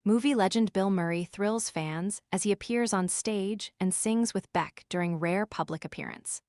Movie legend Bill Murray thrills fans as he appears on stage and sings with Beck during rare public appearance.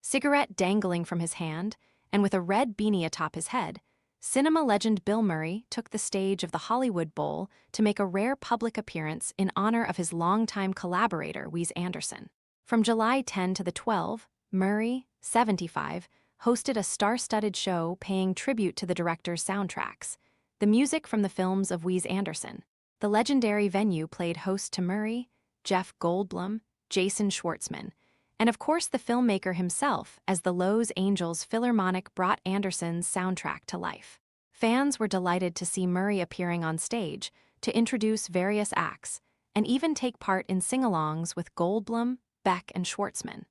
Cigarette dangling from his hand, and with a red beanie atop his head, cinema legend Bill Murray took the stage of the Hollywood Bowl to make a rare public appearance in honor of his longtime collaborator, Wes Anderson. From July 10 to the 12, Murray, 75, hosted a star-studded show paying tribute to the director's soundtracks, the music from the films of Wes Anderson. The legendary venue played host to Murray, Jeff Goldblum, Jason Schwartzman, and of course the filmmaker himself, as the Los Angeles Philharmonic brought Anderson's soundtrack to life. Fans were delighted to see Murray appearing on stage to introduce various acts and even take part in sing-alongs with Goldblum, Beck and Schwartzman.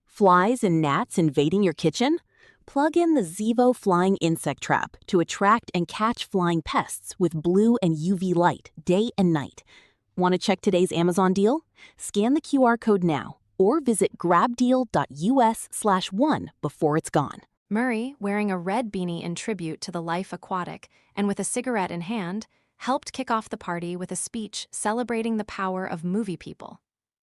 Flies and gnats invading your kitchen? Plug in the Zevo Flying Insect Trap to attract and catch flying pests with blue and UV light day and night. Want to check today's Amazon deal? Scan the QR code now or visit grabdeal.us/1 before it's gone. Murray, wearing a red beanie in tribute to the life aquatic and with a cigarette in hand, helped kick off the party with a speech celebrating the power of movie people.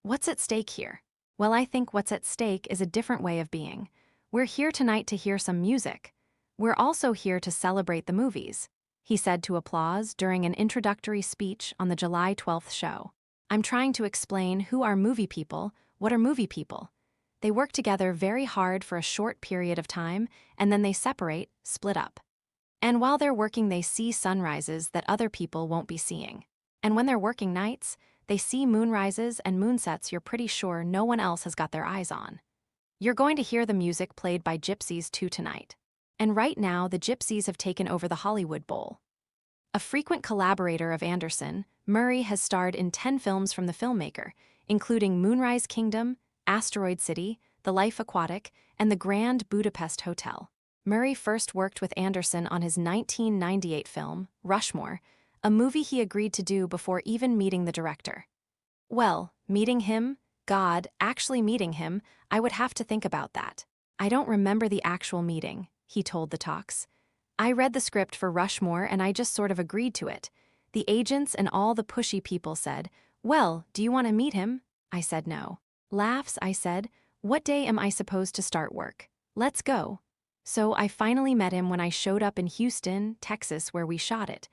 What's at stake here? Well, I think what's at stake is a different way of being. We're here tonight to hear some music. We're also here to celebrate the movies, he said to applause during an introductory speech on the July 12th show. I'm trying to explain who are movie people, what are movie people. They work together very hard for a short period of time, and then they separate, split up. And while they're working, they see sunrises that other people won't be seeing. And when they're working nights, they see moonrises and moonsets you're pretty sure no one else has got their eyes on. You're going to hear the music played by Gypsies too tonight. And right now, the Gypsies have taken over the Hollywood Bowl. A frequent collaborator of Anderson, Murray has starred in 10 films from the filmmaker, including Moonrise Kingdom, Asteroid City, The Life Aquatic, and The Grand Budapest Hotel. Murray first worked with Anderson on his 1998 film, Rushmore, a movie he agreed to do before even meeting the director. Well, meeting him? God, actually meeting him, I would have to think about that. I don't remember the actual meeting, he told the talks. I read the script for Rushmore and I just sort of agreed to it. The agents and all the pushy people said, well, do you want to meet him? I said no. Laughs, I said, what day am I supposed to start work? Let's go. So I finally met him when I showed up in Houston, Texas, where we shot it.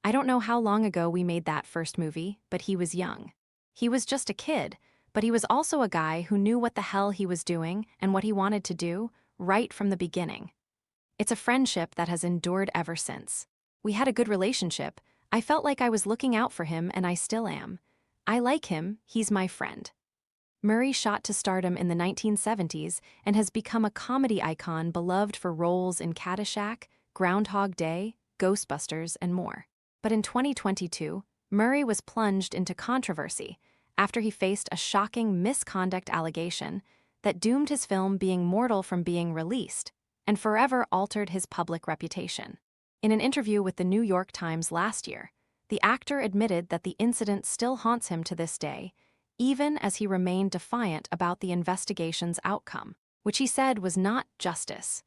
I don't know how long ago we made that first movie, but he was young. He was just a kid, but he was also a guy who knew what the hell he was doing and what he wanted to do right from the beginning. It's a friendship that has endured ever since. We had a good relationship. I felt like I was looking out for him, and I still am. I like him, he's my friend. Murray shot to stardom in the 1970s and has become a comedy icon beloved for roles in Caddyshack, Groundhog Day, Ghostbusters, and more. But in 2022, Murray was plunged into controversy after he faced a shocking misconduct allegation that doomed his film Being Mortal from being released and forever altered his public reputation. In an interview with the New York Times last year, the actor admitted that the incident still haunts him to this day, even as he remained defiant about the investigation's outcome, which he said was not justice.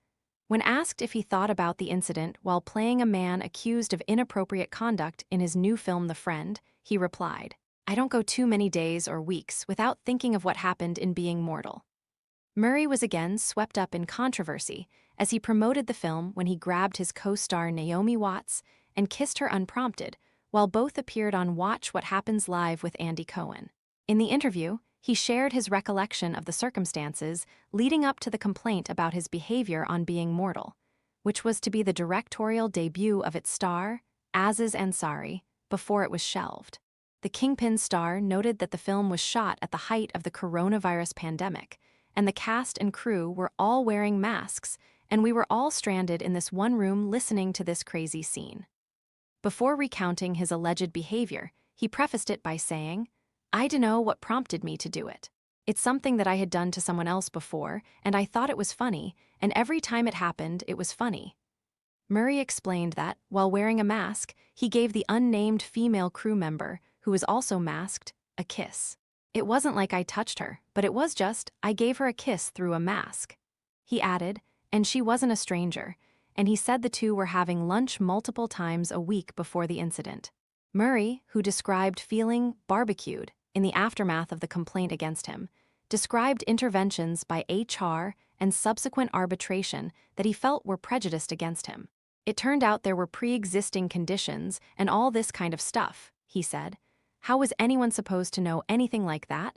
When asked if he thought about the incident while playing a man accused of inappropriate conduct in his new film The Friend, he replied, I don't go too many days or weeks without thinking of what happened in Being Mortal. Murray was again swept up in controversy as he promoted the film when he grabbed his co-star Naomi Watts and kissed her unprompted, while both appeared on Watch What Happens Live with Andy Cohen. In the interview, he shared his recollection of the circumstances leading up to the complaint about his behavior on Being Mortal, which was to be the directorial debut of its star, Aziz Ansari, before it was shelved. The Kingpin star noted that the film was shot at the height of the coronavirus pandemic, and the cast and crew were all wearing masks, and we were all stranded in this one room listening to this crazy scene. Before recounting his alleged behavior, he prefaced it by saying, I dunno what prompted me to do it. It's something that I had done to someone else before, and I thought it was funny, and every time it happened, it was funny. Murray explained that, while wearing a mask, he gave the unnamed female crew member, who was also masked, a kiss. It wasn't like I touched her, but it was just, I gave her a kiss through a mask. He added, and she wasn't a stranger, and he said the two were having lunch multiple times a week before the incident. Murray, who described feeling barbecued in the aftermath of the complaint against him, described interventions by HR and subsequent arbitration that he felt were prejudiced against him. It turned out there were pre-existing conditions and all this kind of stuff, he said. How was anyone supposed to know anything like that?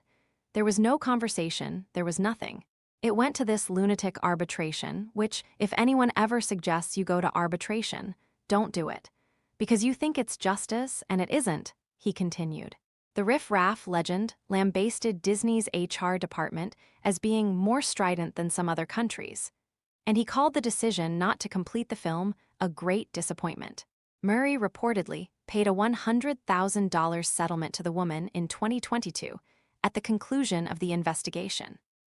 There was no conversation, there was nothing. It went to this lunatic arbitration, which, if anyone ever suggests you go to arbitration, don't do it. Because you think it's justice, and it isn't, he continued. The riff-raff legend lambasted Disney's HR department as being more strident than some other countries, and he called the decision not to complete the film a great disappointment. Murray reportedly paid a $100,000 settlement to the woman in 2022 at the conclusion of the investigation.